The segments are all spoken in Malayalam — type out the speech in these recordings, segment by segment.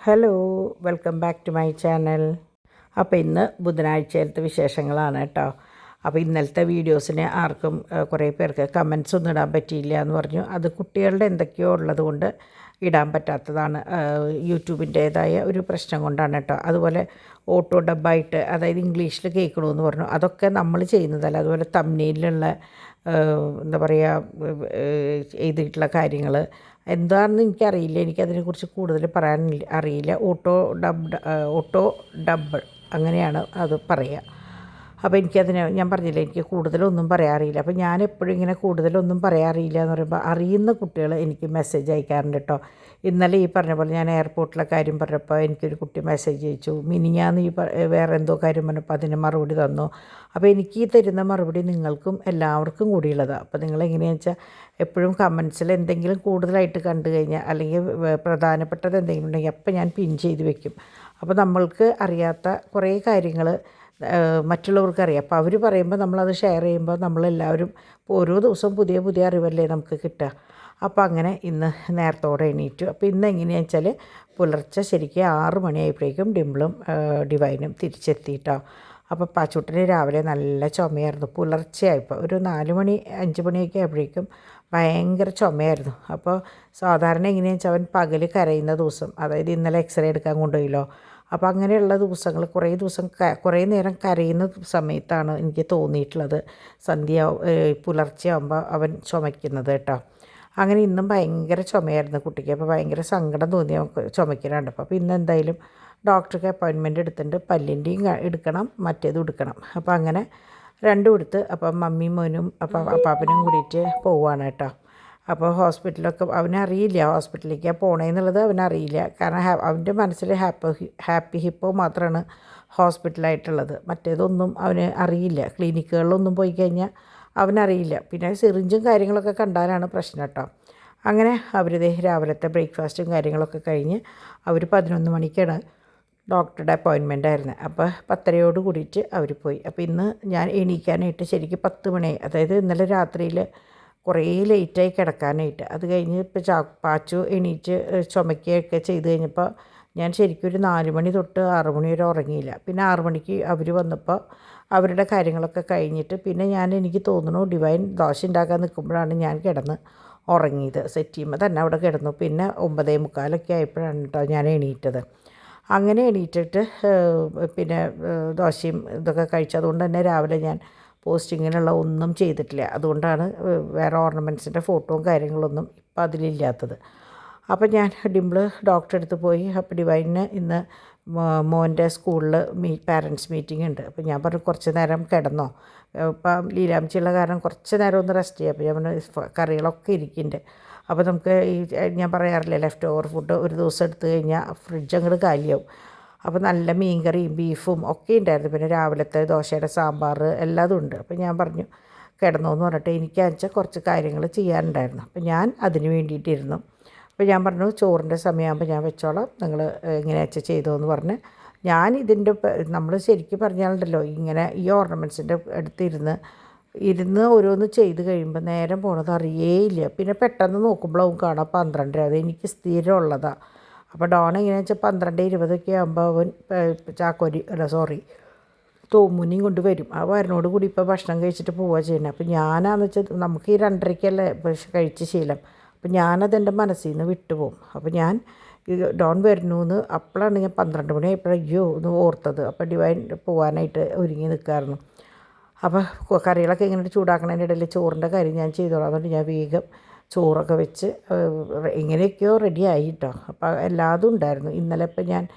Hello, welcome back to my channel. അപ്പോൾ ഇന്ന് ബുധനാഴ്ചയിലത്തെ വിശേഷങ്ങളാണ് കേട്ടോ. അപ്പോൾ ഇന്നലത്തെ വീഡിയോസിന് ആർക്കും കുറേ പേർക്ക് കമൻസ് ഒന്നും ഇടാൻ പറ്റിയില്ല എന്ന് പറഞ്ഞു. അത് കുട്ടികളുടെ എന്തൊക്കെയോ ഉള്ളത് കൊണ്ട് ഇടാൻ പറ്റാത്തതാണ്, യൂട്യൂബിൻ്റേതായ ഒരു പ്രശ്നം കൊണ്ടാണ് കേട്ടോ. അതുപോലെ ഓട്ടോ ഡബ്ബായിട്ട്, അതായത് ഇംഗ്ലീഷിൽ കേൾക്കണമെന്ന് പറഞ്ഞു. അതൊക്കെ നമ്മൾ ചെയ്യുന്നതല്ല. അതുപോലെ തമ്മിലുള്ള എന്താ പറയുക, എഴുതിയിട്ടുള്ള കാര്യങ്ങൾ എന്താണെന്ന് എനിക്കറിയില്ല. എനിക്കതിനെക്കുറിച്ച് കൂടുതൽ പറയാൻ അറിയില്ല. ഓട്ടോ ഡബ് അങ്ങനെയാണ് അത് പറയുക. അപ്പോൾ ഞാൻ പറഞ്ഞില്ല, എനിക്ക് കൂടുതലൊന്നും പറയാറില്ല. അപ്പോൾ ഞാൻ എപ്പോഴും ഇങ്ങനെ കൂടുതലൊന്നും പറയാറില്ല എന്ന് പറയുമ്പോൾ അറിയുന്ന കുട്ടികൾ എനിക്ക് മെസ്സേജ് അയക്കാറുണ്ട് കേട്ടോ. ഇന്നലെ ഈ പറഞ്ഞ പോലെ ഞാൻ എയർപോർട്ടിലെ കാര്യം പറഞ്ഞപ്പോൾ എനിക്കൊരു കുട്ടി മെസ്സേജ് അയച്ചു. മിനിഞ്ഞാന്ന് വേറെ എന്തോ കാര്യം പറഞ്ഞപ്പോൾ അതിന് മറുപടി തന്നു. അപ്പോൾ എനിക്ക് ഈ തരുന്ന മറുപടി നിങ്ങൾക്കും എല്ലാവർക്കും കൂടിയുള്ളതാണ്. അപ്പോൾ നിങ്ങളെങ്ങനെയാണെന്ന് വെച്ചാൽ എപ്പോഴും കമൻസിൽ എന്തെങ്കിലും കൂടുതലായിട്ട് കണ്ടു കഴിഞ്ഞാൽ, അല്ലെങ്കിൽ പ്രധാനപ്പെട്ടത് എന്തെങ്കിലും ഉണ്ടെങ്കിൽ അപ്പം ഞാൻ പിൻ ചെയ്ത് വെക്കും. അപ്പോൾ നമ്മൾക്ക് അറിയാത്ത കുറേ കാര്യങ്ങൾ മറ്റുള്ളവർക്കറിയാം. അപ്പോൾ അവർ പറയുമ്പോൾ നമ്മളത് ഷെയർ ചെയ്യുമ്പോൾ നമ്മളെല്ലാവരും ഓരോ ദിവസവും പുതിയ പുതിയ അറിവല്ലേ നമുക്ക് കിട്ടുക. അപ്പോൾ അങ്ങനെ ഇന്ന് നേരത്തോടെ എണീറ്റു. അപ്പോൾ ഇന്ന് എങ്ങനെയാണെന്ന് വെച്ചാൽ പുലർച്ചെ ശരിക്കും 6 മണിയായപ്പോഴേക്കും ഡിംപിളും ഡിവൈനും തിരിച്ചെത്തിയിട്ടോ. അപ്പോൾ പാച്ചൂട്ടിന് രാവിലെ നല്ല ചുമയായിരുന്നു. പുലർച്ചെയായപ്പോൾ ഒരു 4 മണി 5 മണിയൊക്കെ ആയപ്പോഴേക്കും ഭയങ്കര ചുമയായിരുന്നു. അപ്പോൾ സാധാരണ എങ്ങനെയാണെന്ന് വെച്ചാൽ അവൻ പകൽ കരയുന്ന ദിവസം, അതായത് ഇന്നലെ എക്സ്റേ എടുക്കാൻ കൊണ്ടുപോയല്ലോ, അപ്പോൾ അങ്ങനെയുള്ള ദിവസങ്ങൾ കുറേ നേരം കരയുന്ന സമയത്താണ് എനിക്ക് തോന്നിയിട്ടുള്ളത് പുലർച്ചെ ആകുമ്പോൾ അവൻ ചുമയ്ക്കുന്നത് കേട്ടോ. അങ്ങനെ ഇന്നും ഭയങ്കര ചുമയായിരുന്നു കുട്ടിക്ക്. അപ്പോൾ ഭയങ്കര സങ്കടം തോന്നി നമുക്ക് ചുമയ്ക്കാനുണ്ടപ്പോൾ. അപ്പോൾ ഇന്ന് എന്തായാലും ഡോക്ടർക്ക് അപ്പോയിൻമെൻറ്റ് എടുത്തിട്ടുണ്ട്. പല്ലിൻ്റെയും എടുക്കണം, മറ്റേതും എടുക്കണം. അപ്പോൾ അങ്ങനെ രണ്ടും എടുത്ത് അപ്പോൾ മമ്മിയും മോനും അപ്പാപ്പനും കൂടിയിട്ട് പോവുകയാണ് കേട്ടോ. അപ്പോൾ ഹോസ്പിറ്റലൊക്കെ അവനറിയില്ല, ഹോസ്പിറ്റലിലേക്കാണ് പോണേന്നുള്ളത് അവനറിയില്ല. കാരണം അവൻ്റെ മനസ്സിൽ ഹാപ്പി ഹിപ്പോ മാത്രമാണ് ഹോസ്പിറ്റലായിട്ടുള്ളത്. മറ്റേതൊന്നും അവന് അറിയില്ല. ക്ലിനിക്കുകളിലൊന്നും പോയി കഴിഞ്ഞാൽ അവനറിയില്ല. പിന്നെ സിറിഞ്ചും കാര്യങ്ങളൊക്കെ കണ്ടാലാണ് പ്രശ്നം കേട്ടോ. അങ്ങനെ അവർ രാവിലത്തെ ബ്രേക്ക്ഫാസ്റ്റും കാര്യങ്ങളൊക്കെ കഴിഞ്ഞ് അവർ 11 മണിക്കാണ് ഡോക്ടറുടെ അപ്പോയിൻമെൻ്റ് ആയിരുന്നു. അപ്പോൾ 10:30 കൂടിയിട്ട് അവർ പോയി. അപ്പോൾ ഇന്ന് ഞാൻ എണീക്കാനായിട്ട് ശരിക്കും 10 മണിയായി. അതായത് ഇന്നലെ രാത്രിയിൽ കുറേ ലേറ്റായി കിടക്കാനായിട്ട്. അത് കഴിഞ്ഞ് ഇപ്പോൾ പാച്ചു എണീറ്റ് ചുമക്കുകയൊക്കെ ചെയ്ത് കഴിഞ്ഞപ്പോൾ ഞാൻ ശരിക്കും ഒരു 4 മണി തൊട്ട് 6 മണി വരെ ഉറങ്ങിയില്ല. പിന്നെ 6 മണിക്ക് അവർ വന്നപ്പോൾ അവരുടെ കാര്യങ്ങളൊക്കെ കഴിഞ്ഞിട്ട് പിന്നെ എനിക്ക് തോന്നുന്നു ഡിവൈൻ ദോശ ഉണ്ടാക്കാൻ നിൽക്കുമ്പോഴാണ് ഞാൻ കിടന്ന് ഉറങ്ങിയത്. സെറ്റ് ചെയ്യുമ്പോൾ തന്നെ അവിടെ കിടന്നു. പിന്നെ 9:45 ആയപ്പോഴാണ് കേട്ടോ ഞാൻ എണീറ്റത്. അങ്ങനെ എണീറ്റിട്ട് പിന്നെ ദോശയും ഇതൊക്കെ കഴിച്ചതുകൊണ്ട് തന്നെ രാവിലെ ഞാൻ പോസ്റ്റിങ്ങിനുള്ള ഒന്നും ചെയ്തിട്ടില്ല. അതുകൊണ്ടാണ് വേറെ ഓർണമെൻറ്റ്സിൻ്റെ ഫോട്ടോയും കാര്യങ്ങളൊന്നും ഇപ്പം അതിലില്ലാത്തത്. അപ്പം ഞാൻ ഡിംപിൾ ഡോക്ടറെ അടുത്ത് പോയി. അപ്പോൾ ഡിവൈന് ഇന്ന് മോൻ്റെ സ്കൂളിൽ പാരൻറ്റ്സ് മീറ്റിംഗ് ഉണ്ട്. അപ്പോൾ ഞാൻ പറഞ്ഞു കുറച്ച് നേരം കിടന്നോ, ഇപ്പം ലീലാംച്ചിയുള്ള കാരണം കുറച്ച് നേരം ഒന്ന് റെസ്റ്റ് ചെയ്യാം. അപ്പോൾ ഞാൻ പറഞ്ഞു കറികളൊക്കെ ഇരിക്കുന്നുണ്ട്. അപ്പോൾ നമുക്ക് ഞാൻ പറയാറില്ലേ, ലെഫ്റ്റ് ഓവർ ഫുഡ് ഒരു ദിവസം എടുത്തു കഴിഞ്ഞാൽ ഫ്രിഡ്ജ് അങ്ങോട്ട് കാലിയാവും. അപ്പോൾ നല്ല മീൻകറിയും ബീഫും ഒക്കെ ഉണ്ടായിരുന്നു. പിന്നെ രാവിലത്തെ ദോശയുടെ സാമ്പാർ എല്ലാതും ഉണ്ട്. അപ്പോൾ ഞാൻ പറഞ്ഞു കിടന്നോന്ന് പറഞ്ഞിട്ട് എനിക്കാണെന്ന് കുറച്ച് കാര്യങ്ങൾ ചെയ്യാനുണ്ടായിരുന്നു. അപ്പോൾ ഞാൻ അതിന് വേണ്ടിയിട്ടിരുന്നു. അപ്പോൾ ഞാൻ പറഞ്ഞു ചോറിൻ്റെ സമയമാകുമ്പോൾ ഞാൻ വെച്ചോളാം, നിങ്ങൾ എങ്ങനെയാണെന്ന് ചെയ്തോ എന്ന് പറഞ്ഞ് ഞാൻ നമ്മൾ ശരിക്കും പറഞ്ഞാലുണ്ടല്ലോ, ഇങ്ങനെ ഈ ഓർണമെൻറ്റ്സിൻ്റെ ഇരുന്ന് ഓരോന്ന് ചെയ്ത് കഴിയുമ്പോൾ നേരം പോണത് അറിയേയില്ല. പിന്നെ പെട്ടെന്ന് നോക്കുമ്പോഴാവും കാണാം 12. അത് എനിക്ക് സ്ഥിരമുള്ളതാണ്. അപ്പോൾ ഡോൺ എങ്ങനെയാണെന്ന് വെച്ചാൽ 12:20 ആകുമ്പോൾ അവൻ തോമുനിയും കൊണ്ട് വരും. ആ വരനോട് കൂടി ഇപ്പോൾ ഭക്ഷണം കഴിച്ചിട്ട് പോവുക ചെയ്യുന്നത്. അപ്പോൾ ഞാനാന്ന് വെച്ചാൽ നമുക്ക് ഈ 2:30-ക്കല്ലേ കഴിച്ച ശീലം. അപ്പോൾ ഞാനതെൻ്റെ മനസ്സിൽ നിന്ന് വിട്ടുപോകും. അപ്പോൾ ഞാൻ ഡോൺ വരുന്നു അപ്പോഴാണ് ഞാൻ 12 മണി അയ്യോ എന്ന് ഓർത്തത്. അപ്പോൾ ഡിവൈൻ പോകാനായിട്ട് ഒരുങ്ങി നിൽക്കായിരുന്നു. അപ്പോൾ കറികളൊക്കെ ഇങ്ങനെ ചൂടാക്കണതിൻ്റെ ഇടയിൽ ചോറിൻ്റെ കാര്യം ഞാൻ ചെയ്തോളാം. അതുകൊണ്ട് ഞാൻ വേഗം ചോറൊക്കെ വെച്ച് എങ്ങനെയൊക്കെയോ റെഡിയായി കേട്ടോ. അപ്പോൾ എല്ലാതും ഉണ്ടായിരുന്നു. ഇന്നലെ ഇപ്പം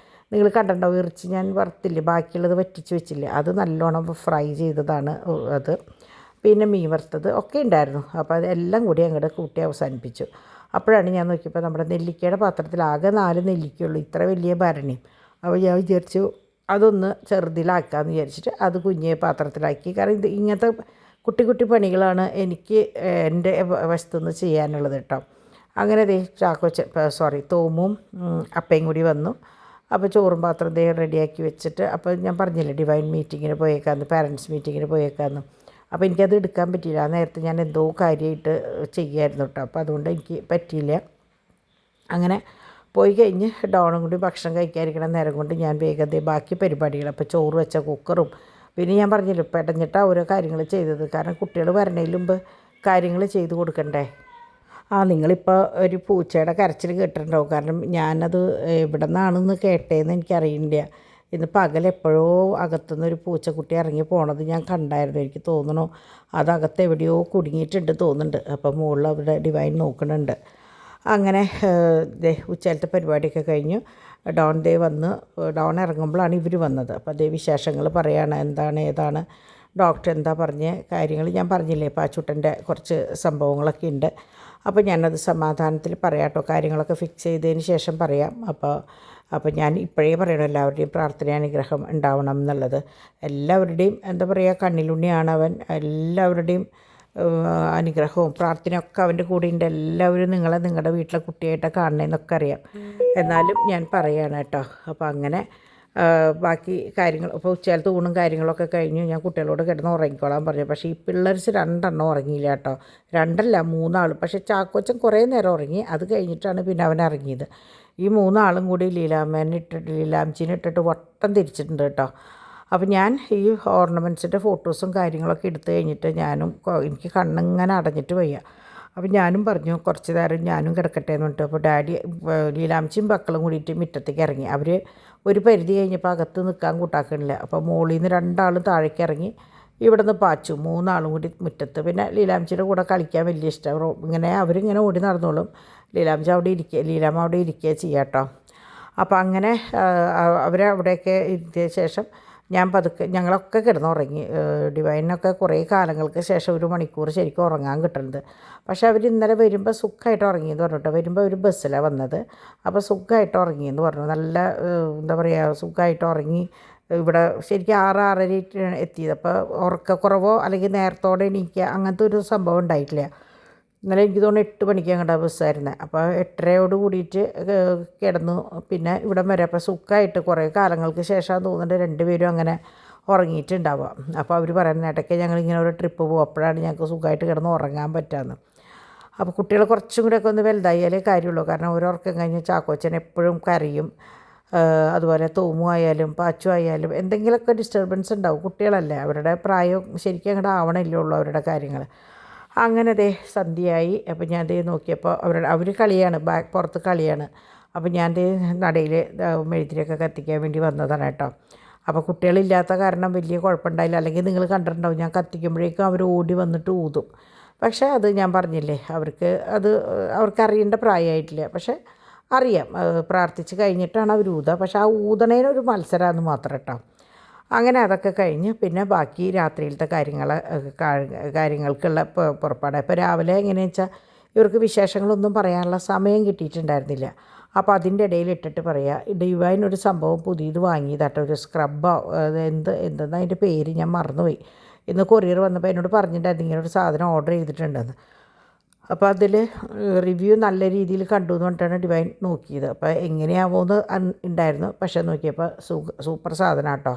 നിങ്ങൾ കണ്ടിട്ടുണ്ടാവും, ഇറച്ചി ഞാൻ വറുത്തില്ലേ, ബാക്കിയുള്ളത് വറ്റിച്ച് വെച്ചില്ലേ, അത് നല്ലോണം ഫ്രൈ ചെയ്തതാണ് അത്. പിന്നെ മീൻ വറുത്തത് ഒക്കെ ഉണ്ടായിരുന്നു. അപ്പോൾ അതെല്ലാം കൂടി അങ്ങോട്ട് കൂട്ടി അവസാനിപ്പിച്ചു. അപ്പോഴാണ് ഞാൻ നോക്കിയപ്പോൾ നമ്മുടെ നെല്ലിക്കയുടെ പാത്രത്തിൽ ആകെ 4 നെല്ലിക്കയുള്ളൂ, ഇത്ര വലിയ ഭരണി. അപ്പോൾ ഞാൻ വിചാരിച്ചു അതൊന്ന് ചെറുതിലാക്കാമെന്ന് വിചാരിച്ചിട്ട് അത് കുഞ്ഞ് പാത്രത്തിലാക്കി. കാരണം ഇങ്ങനത്തെ കുട്ടി കുട്ടി പണികളാണ് എനിക്ക് എൻ്റെ വശത്തുനിന്ന് ചെയ്യാനുള്ളത് കേട്ടോ. അങ്ങനെ തോമും അപ്പയും കൂടി വന്നു. അപ്പോൾ ചോറും പാത്രം റെഡിയാക്കി വെച്ചിട്ട്, അപ്പോൾ ഞാൻ പറഞ്ഞില്ലേ ഡിവൈൻ മീറ്റിങ്ങിന് പോയേക്കാന്ന്, പാരൻറ്റ്സ് മീറ്റിങ്ങിന് പോയേക്കാന്ന്. അപ്പോൾ എനിക്കത് എടുക്കാൻ പറ്റിയില്ല. ആ നേരത്തെ ഞാൻ എന്തോ കാര്യമായിട്ട് ചെയ്യുമായിരുന്നു കേട്ടോ. അപ്പോൾ അതുകൊണ്ട് എനിക്ക് പറ്റിയില്ല. അങ്ങനെ പോയി കഴിഞ്ഞ് ഡോണും കൂടി ഭക്ഷണം കഴിക്കാതിരിക്കണ നേരം കൊണ്ട് ഞാൻ വേഗം ബാക്കി പരിപാടികൾ, അപ്പോൾ ചോറ് വെച്ച കുക്കറും, പിന്നെ ഞാൻ പറഞ്ഞില്ല പെടഞ്ഞിട്ടാണ് ഓരോ കാര്യങ്ങൾ ചെയ്തത്. കാരണം കുട്ടികൾ വരണതിന് മുമ്പ് കാര്യങ്ങൾ ചെയ്ത് കൊടുക്കണ്ടേ. നിങ്ങളിപ്പോൾ ഒരു പൂച്ചയുടെ കരച്ചിൽ കേട്ടിട്ടുണ്ടാവും. കാരണം ഞാനത് എവിടെ നിന്നാണെന്ന് കേട്ടേന്ന് എനിക്കറിയില്ല. ഇന്ന് പകലെപ്പോഴോ അകത്തുനിന്ന് ഒരു പൂച്ചക്കുട്ടി ഇറങ്ങി പോണത് ഞാൻ കണ്ടായിരുന്നു. എനിക്ക് തോന്നണു അതകത്ത് എവിടെയോ കുടുങ്ങിയിട്ടുണ്ട് തോന്നുന്നുണ്ട്. അപ്പോൾ മുകളിൽ അവിടെ ഡിവൈൻ നോക്കുന്നുണ്ട്. അങ്ങനെ ഉച്ചയിലത്തെ പരിപാടിയൊക്കെ കഴിഞ്ഞു. ഡോൺ വന്ന് ഡോൺ ഇറങ്ങുമ്പോഴാണ് ഇവർ വന്നത്. അപ്പോൾ വിശേഷങ്ങൾ പറയുകയാണ്, എന്താണ് ഏതാണ് ഡോക്ടർ എന്താ പറഞ്ഞ കാര്യങ്ങൾ. ഞാൻ പറഞ്ഞില്ലേ പാച്ചൂട്ടൻ്റെ കുറച്ച് സംഭവങ്ങളൊക്കെ ഉണ്ട്. അപ്പോൾ ഞാനത് സമാധാനത്തിൽ പറയാം കേട്ടോ, കാര്യങ്ങളൊക്കെ ഫിക്സ് ചെയ്തതിന് ശേഷം പറയാം. അപ്പോൾ ഞാൻ ഇപ്പോഴേ പറയണം, എല്ലാവരുടെയും പ്രാർത്ഥനാനുഗ്രഹം ഉണ്ടാവണം എന്നുള്ളത്. എല്ലാവരുടെയും എന്താ പറയുക, കണ്ണിലുണ്ണിയാണ് അവൻ. എല്ലാവരുടെയും അനുഗ്രഹവും പ്രാർത്ഥനയൊക്കെ അവൻ്റെ കൂടെ ഉണ്ട്. എല്ലാവരും നിങ്ങളുടെ വീട്ടിലെ കുട്ടിയായിട്ടൊക്കെ കാണണമെന്നൊക്കെ അറിയാം. എന്നാലും ഞാൻ പറയുകയാണ് കേട്ടോ. അപ്പോൾ അങ്ങനെ ബാക്കി കാര്യങ്ങൾ ഇപ്പോൾ ഉച്ചയിലത്തെ ഊണും കാര്യങ്ങളൊക്കെ കഴിഞ്ഞു. ഞാൻ കുട്ടികളോട് കിടന്ന് ഉറങ്ങിക്കോളാൻ പറഞ്ഞു. പക്ഷേ ഈ പിള്ളേർസ് 2 ഉറങ്ങിയില്ല കേട്ടോ. 2 3 പക്ഷേ ചാക്കോച്ചൻ കുറേ നേരം ഉറങ്ങി. അത് കഴിഞ്ഞിട്ടാണ് പിന്നെ അവൻ ഇറങ്ങിയത്. ഈ 3 കൂടി ലീലാമ്മേനെ ഇട്ടിട്ട് വട്ടം തിരിച്ചിട്ടുണ്ട് കേട്ടോ. അപ്പോൾ ഞാൻ ഈ ഓർണമെൻറ്റ്സിൻ്റെ ഫോട്ടോസും കാര്യങ്ങളൊക്കെ എടുത്തു കഴിഞ്ഞിട്ട് എനിക്ക് കണ്ണിങ്ങനെ അടഞ്ഞിട്ട് വയ്യ. അപ്പോൾ ഞാനും പറഞ്ഞു കുറച്ച് നേരം ഞാനും കിടക്കട്ടെ എന്ന് പറഞ്ഞിട്ട്. അപ്പോൾ ഡാഡി ലീലാമ്മച്ചിയും മക്കളും കൂടിയിട്ട് മുറ്റത്തേക്ക് ഇറങ്ങി. അവർ ഒരു പരിധി കഴിഞ്ഞപ്പോൾ അകത്ത് നിൽക്കാൻ കൂട്ടാക്കണില്ല. അപ്പോൾ മുകളിൽ നിന്ന് 2 താഴേക്ക് ഇറങ്ങി ഇവിടെ നിന്ന് പാച്ചു. 3 കൂടി മുറ്റത്ത്. പിന്നെ ലീലാമ്മച്ചിയുടെ കൂടെ കളിക്കാൻ വലിയ ഇഷ്ടം. ഇങ്ങനെ അവരിങ്ങനെ ഓടി നടന്നോളും. ലീലാമ്മ അവിടെ ഇരിക്കുക ചെയ്യാം കേട്ടോ. അപ്പോൾ അങ്ങനെ അവരവിടെയൊക്കെ ഇരുത്തിയ ശേഷം ഞാൻ പതുക്കെ ഞങ്ങളൊക്കെ കിടന്നുറങ്ങി. ഡിവൈനൊക്കെ കുറേ കാലങ്ങൾക്ക് ശേഷം 1 മണിക്കൂർ ശരിക്കും ഉറങ്ങാൻ കിട്ടുന്നത്. പക്ഷേ അവർ ഇന്നലെ വരുമ്പോൾ സുഖമായിട്ട് ഉറങ്ങിയെന്ന് പറഞ്ഞിട്ട്. വരുമ്പോൾ ഒരു ബസ്സിലാണ് വന്നത്. അപ്പോൾ സുഖമായിട്ട് ഉറങ്ങിയെന്ന് പറഞ്ഞു. നല്ല എന്താ പറയുക, സുഖമായിട്ട് ഉറങ്ങി. ഇവിടെ ശരിക്കും 6-6:30 എത്തിയത്. അപ്പോൾ ഉറക്കക്കുറവോ അല്ലെങ്കിൽ നേരത്തോടെ എണീക്കുക അങ്ങനത്തെ ഒരു സംഭവം ഉണ്ടായിട്ടില്ല. ഇന്നലെ എനിക്ക് തോന്നുന്നു 8 മണിക്ക് അങ്ങോട്ട് ബസ്സായിരുന്നത്. അപ്പോൾ 8:30 കൂടിയിട്ട് കിടന്നു. പിന്നെ ഇവിടം വരെ അപ്പോൾ സുഖമായിട്ട് കുറേ കാലങ്ങൾക്ക് ശേഷം തോന്നുന്നുണ്ട് 2 പേരും അങ്ങനെ ഉറങ്ങിയിട്ടുണ്ടാവുക. അപ്പോൾ അവർ പറയുന്ന ഇടയ്ക്ക് ഞങ്ങളിങ്ങനെ ഒരു ട്രിപ്പ് പോകും, അപ്പോഴാണ് ഞങ്ങൾക്ക് സുഖമായിട്ട് കിടന്ന് ഉറങ്ങാൻ പറ്റാമെന്ന്. അപ്പോൾ കുട്ടികൾ കുറച്ചും കൂടെയൊക്കെ ഒന്ന് വലുതായാലേ കാര്യമുള്ളൂ. കാരണം ഒരു ഉറക്കം കഴിഞ്ഞ് ചാക്കോച്ചൻ എപ്പോഴും കരയും. അതുപോലെ തോമു ആയാലും പാച്ചു ആയാലും എന്തെങ്കിലുമൊക്കെ ഡിസ്റ്റർബൻസ് ഉണ്ടാവും. കുട്ടികളല്ലേ, അവരുടെ പ്രായം ശരിക്കും അങ്ങോട്ട് ആവണമല്ലേ ഉള്ളൂ അവരുടെ കാര്യങ്ങൾ. അങ്ങനെ സന്ധ്യയായി. അപ്പോൾ ഞാൻ നോക്കിയപ്പോൾ അവർ കളിയാണ്, പുറത്ത് കളിയാണ്. അപ്പോൾ ഞാൻ നടയിൽ മെഴുതിരിയൊക്കെ കത്തിക്കാൻ വേണ്ടി വന്നതാണ് കേട്ടോ. അപ്പോൾ കുട്ടികളില്ലാത്ത കാരണം വലിയ കുഴപ്പമുണ്ടായില്ല. അല്ലെങ്കിൽ നിങ്ങൾ കണ്ടിട്ടുണ്ടാവും, ഞാൻ കത്തിക്കുമ്പോഴേക്കും അവർ ഓടി വന്നിട്ട് ഊതും. പക്ഷേ അത് ഞാൻ പറഞ്ഞില്ലേ, അവർക്കറിയേണ്ട പ്രായമായിട്ടില്ല. പക്ഷേ അറിയാം, പ്രാർത്ഥിച്ച് കഴിഞ്ഞിട്ടാണ് അവർ ഊതുക. പക്ഷേ ആ ഊതണേനൊരു മത്സരമാണെന്ന് മാത്രം കേട്ടോ. അങ്ങനെ അതൊക്കെ കഴിഞ്ഞ് പിന്നെ ബാക്കി രാത്രിയിലത്തെ കാര്യങ്ങൾക്കുള്ള പുറപ്പാട്. ഇപ്പോൾ രാവിലെ എങ്ങനെയാണെന്ന് വെച്ചാൽ ഇവർക്ക് വിശേഷങ്ങളൊന്നും പറയാനുള്ള സമയം കിട്ടിയിട്ടുണ്ടായിരുന്നില്ല. അപ്പോൾ അതിൻ്റെ ഇടയിൽ ഇട്ടിട്ട് പറയാം, ഡിവൈൻ ഒരു സംഭവം പുതിയത് വാങ്ങിയതാട്ടോ, ഒരു സ്ക്രബ്ബോ എന്തെന്നാ അതിൻ്റെ പേര് ഞാൻ മറന്നുപോയി. ഇന്ന് കൊറിയർ വന്നപ്പോൾ എന്നോട് പറഞ്ഞിട്ടുണ്ടായിരുന്നു ഇങ്ങനെ ഒരു സാധനം ഓർഡർ ചെയ്തിട്ടുണ്ടെന്ന്. അപ്പോൾ അതിൽ റിവ്യൂ നല്ല രീതിയിൽ കണ്ടു എന്ന് പറഞ്ഞിട്ടാണ് ഡിവൈൻ നോക്കിയത്. അപ്പോൾ എങ്ങനെയാവുമെന്ന് ഉണ്ടായിരുന്നു. പക്ഷേ നോക്കിയപ്പോൾ സൂപ്പർ സാധനം കേട്ടോ.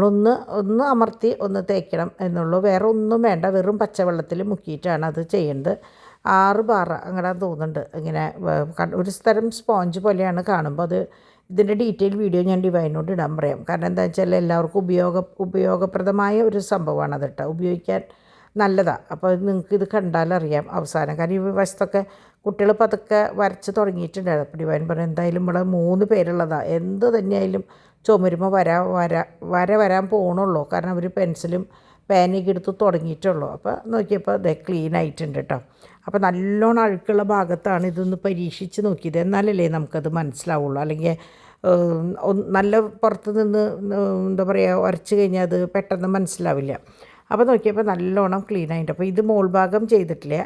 ഒന്ന് അമർത്തി ഒന്ന് തേക്കണം എന്നുള്ളൂ, വേറെ ഒന്നും വേണ്ട. വെറും പച്ചവെള്ളത്തിൽ മുക്കിയിട്ടാണ് അത് ചെയ്യേണ്ടത്. 6 ബാർ അങ്ങനെ തോന്നുന്നുണ്ട്. ഇങ്ങനെ ഒരു തരം സ്പോഞ്ച് പോലെയാണ് കാണുമ്പോൾ. ഇതിൻ്റെ ഡീറ്റെയിൽ വീഡിയോ ഞാൻ ഡിവൈനോട് ഇടാൻ പറയാം. കാരണം എന്താ വെച്ചാൽ എല്ലാവർക്കും ഉപയോഗപ്രദമായ ഒരു സംഭവമാണ് അത് കേട്ടോ. ഉപയോഗിക്കാൻ നല്ലതാണ്. അപ്പോൾ നിങ്ങൾക്ക് ഇത് കണ്ടാലറിയാം അവസാനം. കാരണം ഈ വശത്തൊക്കെ കുട്ടികൾ പതുക്കെ വരച്ച് തുടങ്ങിയിട്ടുണ്ടായിരുന്നു. അപ്പോൾ ഡിവൈൻ പറഞ്ഞു എന്തായാലും ഇവിടെ 3 പേരുള്ളതാണ്, എന്ത് തന്നെയായാലും ചുമരുമ്പോൾ വരാൻ പോകണുള്ളൂ. കാരണം അവർ പെൻസിലും പേനയൊക്കെ എടുത്ത് തുടങ്ങിയിട്ടുള്ളൂ. അപ്പോൾ നോക്കിയപ്പോൾ അത് ക്ലീൻ ആയിട്ടുണ്ട് കേട്ടോ. അപ്പോൾ നല്ലോണം അഴുക്കുള്ള ഭാഗത്താണ് ഇതൊന്ന് പരീക്ഷിച്ച് നോക്കിയത്. എന്നാലല്ലേ നമുക്കത് മനസ്സിലാവുള്ളൂ. അല്ലെങ്കിൽ നല്ല പുറത്ത് നിന്ന് എന്താ പറയുക ഉരച്ച് കഴിഞ്ഞാൽ അത് പെട്ടെന്ന് മനസ്സിലാവില്ല. അപ്പോൾ നോക്കിയപ്പോൾ നല്ലോണം ക്ലീൻ ആയിട്ട്. അപ്പോൾ ഇത് മോൾ ഭാഗം ചെയ്തിട്ടില്ല,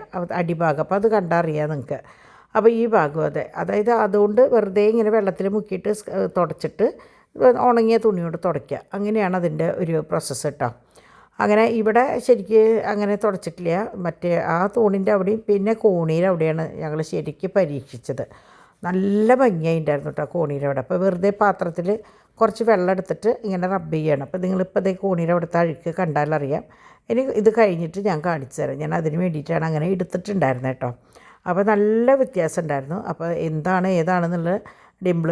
അടിഭാഗം. അപ്പോൾ അത് കണ്ടാൽ അറിയാം നിങ്ങൾക്ക്. അപ്പോൾ ഈ ഭാഗം അതായത് അതുകൊണ്ട് വെറുതെ ഇങ്ങനെ വെള്ളത്തിൽ മുക്കിയിട്ട് തുടച്ചിട്ട് ഉണങ്ങിയ തുണിയോട് തുടയ്ക്കുക. അങ്ങനെയാണ് അതിൻ്റെ ഒരു പ്രോസസ്സ് കേട്ടോ. അങ്ങനെ ഇവിടെ ശരിക്ക് അങ്ങനെ തുടച്ചിട്ടില്ല. മറ്റേ ആ തൂണിൻ്റെ അവിടെയും പിന്നെ കോണിയുടെ അവിടെയാണ് ഞങ്ങൾ ശരിക്കും പരീക്ഷിച്ചത്. നല്ല ഭംഗിയായിട്ടുണ്ടായിരുന്നു കേട്ടോ കോണിയുടെ അവിടെ. അപ്പോൾ വെറുതെ പാത്രത്തിൽ കുറച്ച് വെള്ളം എടുത്തിട്ട് ഇങ്ങനെ റബ്ബ് ചെയ്യണം. അപ്പോൾ നിങ്ങളിപ്പോൾ അതേ കോണിയുടെ അവിടുത്തെ അഴുക്ക് കണ്ടാലറിയാം. ഇനി ഇത് കഴിഞ്ഞിട്ട് ഞാൻ കാണിച്ചു തരാം. ഞാൻ അതിന് വേണ്ടിയിട്ടാണ് അങ്ങനെ എടുത്തിട്ടുണ്ടായിരുന്നത് കേട്ടോ. അപ്പോൾ നല്ല വ്യത്യാസം ഉണ്ടായിരുന്നു. അപ്പോൾ എന്താണ് ഏതാണെന്നുള്ള ഡിംപിൾ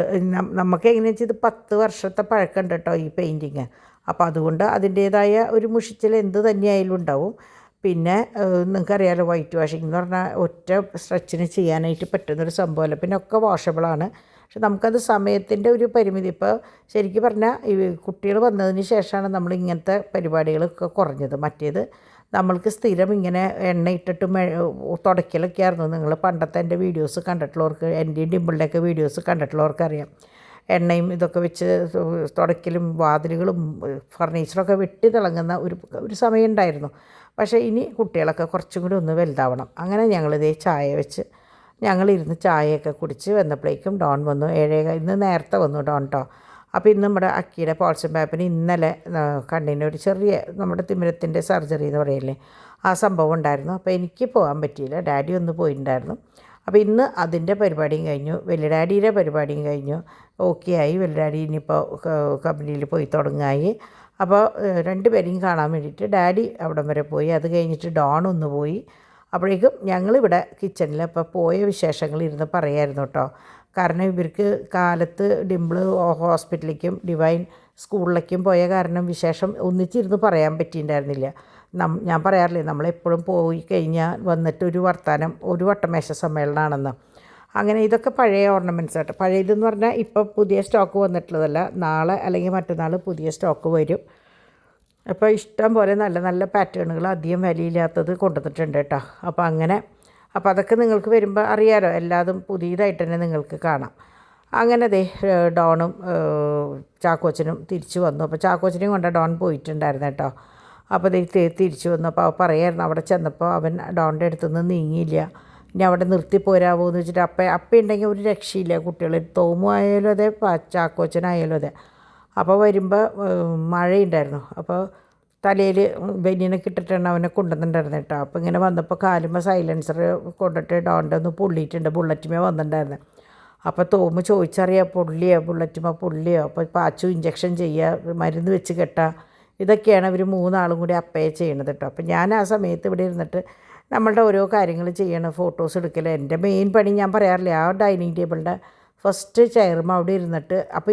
നമുക്ക് എങ്ങനെയാണെന്ന് വെച്ചാൽ ഇത് 10 വർഷത്തെ പഴക്കമുണ്ട് കേട്ടോ ഈ പെയിൻറ്റിങ്. അപ്പോൾ അതുകൊണ്ട് അതിൻ്റേതായ ഒരു മുഷിച്ചിൽ എന്ത് തന്നെയായാലും ഉണ്ടാവും. പിന്നെ നിങ്ങൾക്കറിയാമല്ലോ, വൈറ്റ് വാഷിംഗ് എന്ന് പറഞ്ഞാൽ ഒറ്റ സ്ട്രെച്ചിന് ചെയ്യാനായിട്ട് പറ്റുന്നൊരു സംഭവമല്ല. പിന്നെ ഒക്കെ വാഷബിളാണ്. പക്ഷെ നമുക്കത് സമയത്തിൻ്റെ ഒരു പരിമിതി. ഇപ്പോൾ ശരിക്കും പറഞ്ഞാൽ ഈ കുട്ടികൾ വന്നതിന് ശേഷമാണ് നമ്മൾ ഇങ്ങനത്തെ പരിപാടികളൊക്കെ കുറഞ്ഞത്. മറ്റേത് നമ്മൾക്ക് സ്ഥിരം ഇങ്ങനെ എണ്ണയിട്ടിട്ട് തുടയ്ക്കലൊക്കെ ആയിരുന്നു. നിങ്ങൾ പണ്ടത്തെ എൻ്റെ വീഡിയോസ് കണ്ടിട്ടുള്ളവർക്ക്, എൻ്റെയും ഡിമ്പിളിൻ്റെയൊക്കെ വീഡിയോസ് കണ്ടിട്ടുള്ളവർക്കറിയാം. എണ്ണയും ഇതൊക്കെ വെച്ച് തുടയ്ക്കലും വാതിലുകളും ഫർണിച്ചറൊക്കെ വെട്ടി തിളങ്ങുന്ന ഒരു സമയം ഉണ്ടായിരുന്നു. പക്ഷേ ഇനി കുട്ടികളൊക്കെ കുറച്ചും കൂടി ഒന്ന് വലുതാവണം. അങ്ങനെ ഞങ്ങളിതേ ചായ വെച്ച് ഞങ്ങളിരുന്ന് ചായയൊക്കെ കുടിച്ച് വന്നപ്പോഴേക്കും ഡോൺ വന്നു. ഇന്ന് നേരത്തെ വന്നു ഡോൺ കേട്ടോ. അപ്പോൾ ഇന്ന് നമ്മുടെ അക്കിയുടെ പോൾസൺ പാപ്പിന് ഇന്നലെ കണ്ണിന് ഒരു ചെറിയ നമ്മുടെ തിമിരത്തിൻ്റെ സർജറി എന്ന് പറയില്ലേ, ആ സംഭവം ഉണ്ടായിരുന്നു. അപ്പോൾ എനിക്ക് പോകാൻ പറ്റിയില്ല, ഡാഡി ഒന്ന് പോയിട്ടുണ്ടായിരുന്നു. അപ്പോൾ ഇന്ന് അതിൻ്റെ പരിപാടിയും കഴിഞ്ഞു, വലിയ ഡാഡിയുടെ പരിപാടിയും കഴിഞ്ഞു. ഓക്കെ ആയി. വലിയ ഡാഡി ഇനിയിപ്പോൾ കമ്പനിയിൽ പോയി തുടങ്ങായി. അപ്പോൾ രണ്ടുപേരെയും കാണാൻ വേണ്ടിയിട്ട് ഡാഡി അവിടം വരെ പോയി. അത് കഴിഞ്ഞിട്ട് ഡോൺ ഒന്ന് പോയി. അപ്പോഴേക്കും ഞങ്ങളിവിടെ കിച്ചണിൽ ഇപ്പോൾ പോയ വിശേഷങ്ങൾ ഇരുന്ന് പറയായിരുന്നു കേട്ടോ. കാരണം ഇവർക്ക് കാലത്ത് ഡിംപിൾ ഹോസ്പിറ്റലിലേക്കും ഡിവൈൻ സ്കൂളിലേക്കും പോയ കാരണം വിശേഷം ഒന്നിച്ചിരുന്ന് പറയാൻ പറ്റിയിട്ടുണ്ടായിരുന്നില്ല. ഞാൻ പറയാറില്ലേ, നമ്മളെപ്പോഴും പോയി കഴിഞ്ഞാൽ വന്നിട്ട് ഒരു വട്ടമേശ സമ്മേളനമാണെന്ന്. അങ്ങനെ ഇതൊക്കെ പഴയ ഓർണമെൻറ്റ്സ് ആട്ടോ. പഴയതെന്ന് പറഞ്ഞാൽ ഇപ്പോൾ പുതിയ സ്റ്റോക്ക് വന്നിട്ടുള്ളതല്ല. നാളെ അല്ലെങ്കിൽ മറ്റന്നാൾ പുതിയ സ്റ്റോക്ക് വരും. അപ്പോൾ ഇഷ്ടം പോലെ നല്ല നല്ല പാറ്റേണുകൾ അധികം വിലയില്ലാത്തത് കൊണ്ടുവന്നിട്ടുണ്ട് കേട്ടോ. അപ്പോൾ അതൊക്കെ നിങ്ങൾക്ക് വരുമ്പോൾ അറിയാമല്ലോ, എല്ലാതും പുതിയതായിട്ട് തന്നെ നിങ്ങൾക്ക് കാണാം. അങ്ങനെ ഡോണും ചാക്കോച്ചനും തിരിച്ചു വന്നു. അപ്പോൾ ചാക്കോച്ചനെയും കൊണ്ട് ഡോൺ പോയിട്ടുണ്ടായിരുന്നു കേട്ടോ. അപ്പോൾ തിരിച്ചു വന്നു. അപ്പോൾ പറയായിരുന്നു, അവിടെ ചെന്നപ്പോൾ അവൻ ഡോണിൻ്റെ അടുത്തുനിന്ന് നീങ്ങിയില്ല. ഇനി അവിടെ നിർത്തി പോരാമോ എന്ന് വെച്ചിട്ട് അപ്പ ഉണ്ടെങ്കിൽ ഒരു രക്ഷയില്ല. കുട്ടികൾ തോമു ആയാലും അതെ, ചാക്കോച്ചനായാലും അതെ. അപ്പോൾ വരുമ്പോൾ മഴയുണ്ടായിരുന്നു. അപ്പോൾ തലയിൽ ബനിയനൊക്കെ ഇട്ടിട്ടാണ് അവനെ കൊണ്ടുവന്നിട്ടുണ്ടായിരുന്നു കേട്ടോ. അപ്പോൾ ഇങ്ങനെ വന്നപ്പോൾ കാലുമ്പോൾ സൈലൻസർ കൊണ്ടിട്ട് ഡോണിൻ്റെ ഒന്ന് പൊള്ളിയിട്ടുണ്ട്, ബുള്ളറ്റുമേ വന്നിട്ടുണ്ടായിരുന്നു. അപ്പോൾ തോമു ചോദിച്ചറിയാം, ബുള്ളറ്റുമോ പൊള്ളിയോ? അപ്പോൾ പാച്ചു ഇഞ്ചക്ഷൻ ചെയ്യുക, മരുന്ന് വെച്ച് കെട്ടുക, ഇതൊക്കെയാണ് ഇവർ മൂന്നാളും കൂടി അപ്പയെ ചെയ്യണത് കേട്ടോ. അപ്പോൾ ഞാൻ ആ സമയത്ത് ഇവിടെ ഇരുന്നിട്ട് നമ്മളുടെ ഓരോ കാര്യങ്ങൾ ചെയ്യണം, ഫോട്ടോസ് എടുക്കൽ. എൻ്റെ മെയിൻ പണി ഞാൻ പറയാറില്ല, ആ ഡൈനിങ് ടേബിളിൻ്റെ ഫസ്റ്റ് ചെയറും അവിടെ ഇരുന്നിട്ട് അപ്പോൾ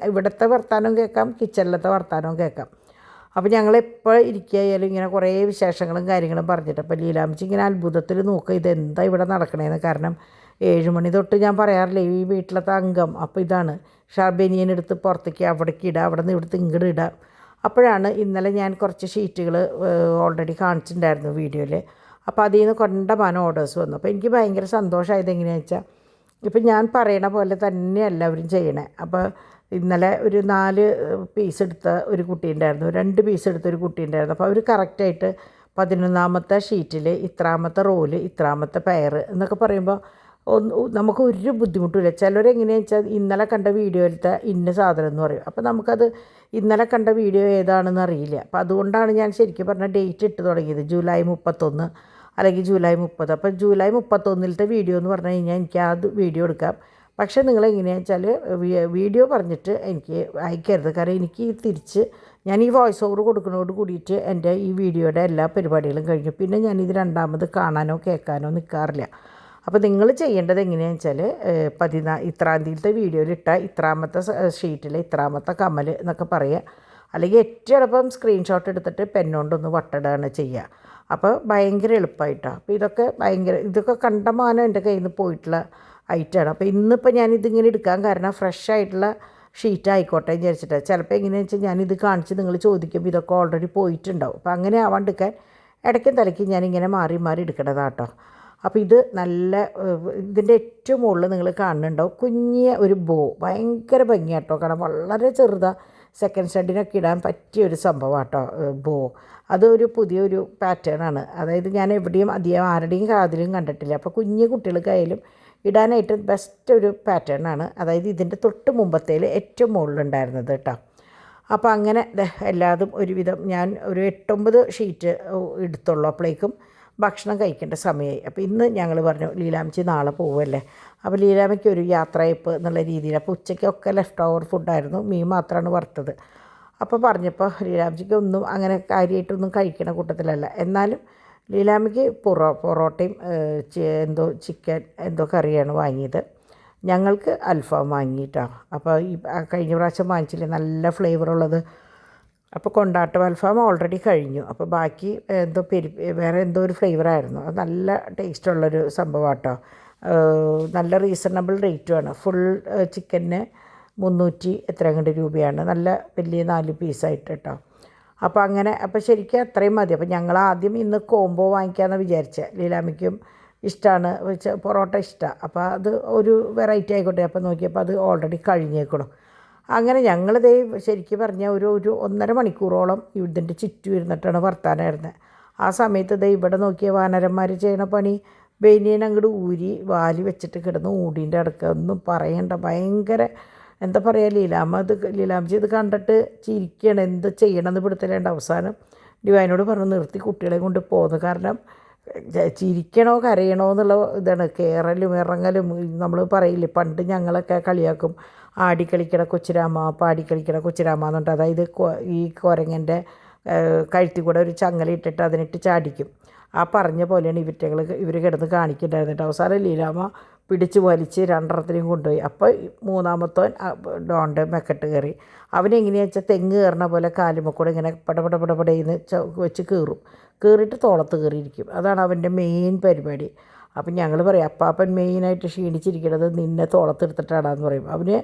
ഇവിടുത്തെ വർത്താനവും കേൾക്കാം, കിച്ചണിലത്തെ വർത്താനവും കേൾക്കാം. അപ്പോൾ ഞങ്ങളെപ്പോൾ ഇരിക്കുകയായാലും ഇങ്ങനെ കുറേ വിശേഷങ്ങളും കാര്യങ്ങളും പറഞ്ഞിട്ട്, അപ്പോൾ ലീലാമ്മച്ചി ഇങ്ങനെ അത്ഭുതത്തിൽ നോക്കുക, ഇതെന്താ ഇവിടെ നടക്കണേന്ന്. കാരണം 7 മണി തൊട്ട് ഞാൻ പറയാറില്ലേ, ഈ വീട്ടിലത്തെ അംഗം അപ്പോൾ ഇതാണ്. ബനിയനെടുത്ത് പുറത്തേക്ക് അവിടേക്ക് ഇടുക, അവിടെ നിന്ന് ഇവിടുത്തെ ഇങ്ങോട്ട് ഇടുക. അപ്പോഴാണ് ഇന്നലെ ഞാൻ കുറച്ച് ഷീറ്റുകൾ ഓൾറെഡി കാണിച്ചിട്ടുണ്ടായിരുന്നു വീഡിയോയിൽ. അപ്പോൾ അതിൽ നിന്ന് കൊണ്ടമാനം ഓർഡേഴ്സ് വന്നു. അപ്പോൾ എനിക്ക് ഭയങ്കര സന്തോഷമായത് എങ്ങനെയാണെന്ന് വെച്ചാൽ, ഇപ്പം ഞാൻ പറയണ പോലെ തന്നെ എല്ലാവരും ചെയ്യണേ. അപ്പോൾ ഇന്നലെ ഒരു 4 പീസ് എടുത്ത ഒരു കുട്ടി ഉണ്ടായിരുന്നു, 2 പീസ് എടുത്ത ഒരു കുട്ടി ഉണ്ടായിരുന്നു. അപ്പോൾ അവർ കറക്റ്റായിട്ട് 11ാമത്തെ ഷീറ്റിൽ ഇത്രാമത്തെ റോല്, ഇത്രാമത്തെ പെയർ എന്നൊക്കെ പറയുമ്പോൾ നമുക്ക് ഒരു ബുദ്ധിമുട്ടില്ല. ചിലരെങ്ങനെയാണെന്ന് വെച്ചാൽ ഇന്നലെ കണ്ട വീഡിയോയിലത്തെ ഇന്ന സാധനം എന്ന് പറയും. അപ്പോൾ നമുക്കത് ഇന്നലെ കണ്ട വീഡിയോ ഏതാണെന്ന് അറിയില്ല. അപ്പോൾ അതുകൊണ്ടാണ് ഞാൻ ശരിക്കും പറഞ്ഞാൽ ഡേറ്റ് ഇട്ട് തുടങ്ങിയത്, ജൂലൈ 31 അല്ലെങ്കിൽ ജൂലൈ 30. അപ്പോൾ ജൂലൈ 31-ത്തെ വീഡിയോ എന്ന് പറഞ്ഞു കഴിഞ്ഞാൽ എനിക്ക് ആ വീഡിയോ എടുക്കാം. പക്ഷേ നിങ്ങളെങ്ങനെയാണെന്ന് വെച്ചാൽ വീഡിയോ പറഞ്ഞിട്ട് എനിക്ക് അയക്കരുത്. കാരണം എനിക്ക് തിരിച്ച് ഞാൻ ഈ വോയിസ് ഓവർ കൊടുക്കുന്നതോട് കൂടിയിട്ട് എൻ്റെ ഈ വീഡിയോയുടെ എല്ലാ പരിപാടികളും കഴിഞ്ഞു. പിന്നെ ഞാനിത് രണ്ടാമത് കാണാനോ കേൾക്കാനോ നിൽക്കാറില്ല. അപ്പോൾ നിങ്ങൾ ചെയ്യേണ്ടത് എങ്ങനെയാണെന്ന് വെച്ചാൽ ഇത്രാം തീയതിയിലത്തെ വീഡിയോയിലിട്ട ഇത്രാമത്തെ ഷീറ്റിൽ ഇത്രാമത്തെ കമ്മൽ എന്നൊക്കെ പറയുക. അല്ലെങ്കിൽ ഏറ്റവും എളുപ്പം സ്ക്രീൻഷോട്ട് എടുത്തിട്ട് പെന്നുകൊണ്ടൊന്ന് വട്ടിടുകയാണ് ചെയ്യുക. അപ്പോൾ ഭയങ്കര എളുപ്പമായിട്ടാണ്. അപ്പോൾ ഇതൊക്കെ കണ്ടമാനം എൻ്റെ കയ്യിൽ നിന്ന് പോയിട്ടുള്ള ഐറ്റമാണ്. അപ്പോൾ ഇന്നിപ്പോൾ ഞാനിതിങ്ങനെ എടുക്കാൻ കാരണം ഫ്രഷ് ആയിട്ടുള്ള ഷീറ്റ് ആയിക്കോട്ടെ എന്ന് വിചാരിച്ചിട്ട്. ചിലപ്പോൾ എങ്ങനെയാണെന്ന് വെച്ചാൽ ഞാനിത് കാണിച്ച് നിങ്ങൾ ചോദിക്കുമ്പോൾ ഇതൊക്കെ ഓൾറെഡി പോയിട്ടുണ്ടാവും. അപ്പോൾ അങ്ങനെ ആവാണ്ടിരിക്കാൻ ഇടയ്ക്കും തലയ്ക്കും ഞാനിങ്ങനെ മാറി മാറി എടുക്കണതാണ് കേട്ടോ. അപ്പോൾ ഇത് നല്ല ഇതിൻ്റെ ഏറ്റവും മുകളിൽ നിങ്ങൾ കാണുന്നുണ്ടാവും കുഞ്ഞിയ ഒരു ബോ, ഭയങ്കര ഭംഗിയാട്ടോ. കാരണം വളരെ ചെറുതാണ്, സെക്കൻഡ് സ്റ്റാൻഡിനൊക്കെ ഇടാൻ പറ്റിയൊരു സംഭവം കേട്ടോ ബോ. അതൊരു പുതിയൊരു പാറ്റേണാണ്. അതായത് ഞാൻ എവിടെയും അധികം ആരുടെയും കാതിലും കണ്ടിട്ടില്ല. അപ്പോൾ കുഞ്ഞു കുട്ടികൾക്കായാലും ഇടാനായിട്ട് ബെസ്റ്റ് ഒരു പാറ്റേണാണ്. അതായത് ഇതിൻ്റെ തൊട്ട് മുമ്പത്തേൽ ഏറ്റവും മുകളിലുണ്ടായിരുന്നത് കേട്ടോ. അപ്പോൾ അങ്ങനെ എല്ലാതും ഒരുവിധം ഞാൻ ഒരു 8-9 ഷീറ്റ് എടുത്തുള്ളൂ. അപ്പോഴേക്കും ഭക്ഷണം കഴിക്കേണ്ട സമയമായി. അപ്പോൾ ഇന്ന് ഞങ്ങൾ പറഞ്ഞു ലീലാമ്മച്ചി നാളെ പോവുമല്ലേ, അപ്പോൾ ലീലാമ്മയ്ക്ക് ഒരു യാത്രയപ്പ് എന്നുള്ള രീതിയിൽ. അപ്പോൾ ഉച്ചയ്ക്കൊക്കെ ലെഫ്റ്റ് ഓവർ ഫുഡായിരുന്നു, മീൻ മാത്രമാണ് വറുത്തത്. അപ്പോൾ പറഞ്ഞപ്പോൾ ലീലാമ്മച്ചിക്ക് ഒന്നും അങ്ങനെ കാര്യമായിട്ടൊന്നും കഴിക്കണ കൂട്ടത്തിലല്ല. എന്നാലും ലീലാമ്മയ്ക്ക് പൊറോട്ടയും എന്തോ ചിക്കൻ എന്തോ കറിയാണ് വാങ്ങിയത്. ഞങ്ങൾക്ക് അൽഫാം വാങ്ങിയിട്ടോ. അപ്പോൾ കഴിഞ്ഞ പ്രാവശ്യം വാങ്ങിച്ചില്ലേ നല്ല ഫ്ലേവറുള്ളത്. അപ്പോൾ കൊണ്ടാട്ടം അൽഫാം ഓൾറെഡി കഴിഞ്ഞു. അപ്പോൾ ബാക്കി എന്തോ വേറെ എന്തോ ഒരു ഫ്ലേവറായിരുന്നു. അത് നല്ല ടേസ്റ്റുള്ളൊരു സംഭവം കേട്ടോ. നല്ല റീസണബിൾ റേറ്റുമാണ്. ഫുൾ ചിക്കന് 300 എത്രങ്ങാണ്ട് രൂപയാണ്. നല്ല വലിയ 4 പീസായിട്ട് കേട്ടോ. അപ്പോൾ അങ്ങനെ അപ്പോൾ ശരിക്കും അത്രയും മതി. അപ്പോൾ ഞങ്ങൾ ആദ്യം ഇന്ന് കോംബോ വാങ്ങിക്കാമെന്ന് വിചാരിച്ചത്. ലീലാമ്മയ്ക്കും ഇഷ്ടമാണ്, പൊറോട്ട ഇഷ്ടമാണ്. അപ്പോൾ അത് ഒരു വെറൈറ്റി ആയിക്കോട്ടെ. അപ്പോൾ നോക്കിയപ്പോൾ അത് ഓൾറെഡി കഴിഞ്ഞേക്കണം. അങ്ങനെ ഞങ്ങളിതേ ശരിക്കും പറഞ്ഞാൽ ഒരു 1.5 മണിക്കൂറോളം ഇതിൻ്റെ ചുറ്റും ഇരുന്നിട്ടാണ് വർത്താനായിരുന്നത്. ആ സമയത്ത് ഇതേ ഇവിടെ നോക്കിയ വാനരന്മാർ ചെയ്യണ പണി ബനിയൻ അങ്ങോട്ട് ഊരി വാലി വെച്ചിട്ട് കിടന്ന് ഊടീൻ്റെ അടുക്ക ഒന്നും പറയണ്ട. ഭയങ്കര എന്താ പറയുക, ലീലാമ്മച്ചി ഇത് കണ്ടിട്ട് ചിരിക്കുകയാണ്. എന്ത് ചെയ്യണമെന്ന് പിടുത്തലേണ്ട. അവസാനം ഡിവൈനോട് പറഞ്ഞു നിർത്തി കുട്ടികളെ കൊണ്ട് പോകുന്നു. കാരണം ചിരിക്കണോ കരയണോ എന്നുള്ള ഇതാണ്. കയറലും ഇറങ്ങലും നമ്മൾ പറയില്ലേ, പണ്ട് ഞങ്ങളൊക്കെ കളിയാക്കും ആടിക്കളിക്കണ കൊച്ചുരാമ പാടിക്കളിക്കണ കൊച്ചുരാമ എന്നുണ്ട്. അതായത് ഈ കുരങ്ങൻ്റെ കഴുത്തിൽ കൂടെ ഒരു ചങ്ങലയിട്ടിട്ട് അതിനിട്ട് ചാടിക്കും. ആ പറഞ്ഞ പോലെയാണ് ഇവർ കിടന്ന് കാണിക്കുന്നുണ്ടായിരുന്നിട്ട്. അവസാനം ലീലാമ്മ പിടിച്ച് വലിച്ച് 2 കൊണ്ടുപോയി. അപ്പോൾ 3-മത്തോൻ ഡോണ്ട് മെക്കെട്ട് കയറി. അവനെങ്ങനെയാണെന്ന് വെച്ചാൽ തെങ്ങ് കയറണ പോലെ കാലുമക്കൂടെ ഇങ്ങനെ പടപടപടപടയിന്ന് വെച്ച് കയറിയിട്ട് തോളത്ത് കയറിയിരിക്കും. അതാണ് അവൻ്റെ മെയിൻ പരിപാടി. അപ്പം ഞങ്ങൾ പറയും അപ്പാപ്പൻ മെയിനായിട്ട് ക്ഷീണിച്ചിരിക്കണത് നിന്നെ തോളത്തെടുത്തിട്ടാണെന്ന് പറയും. അവന്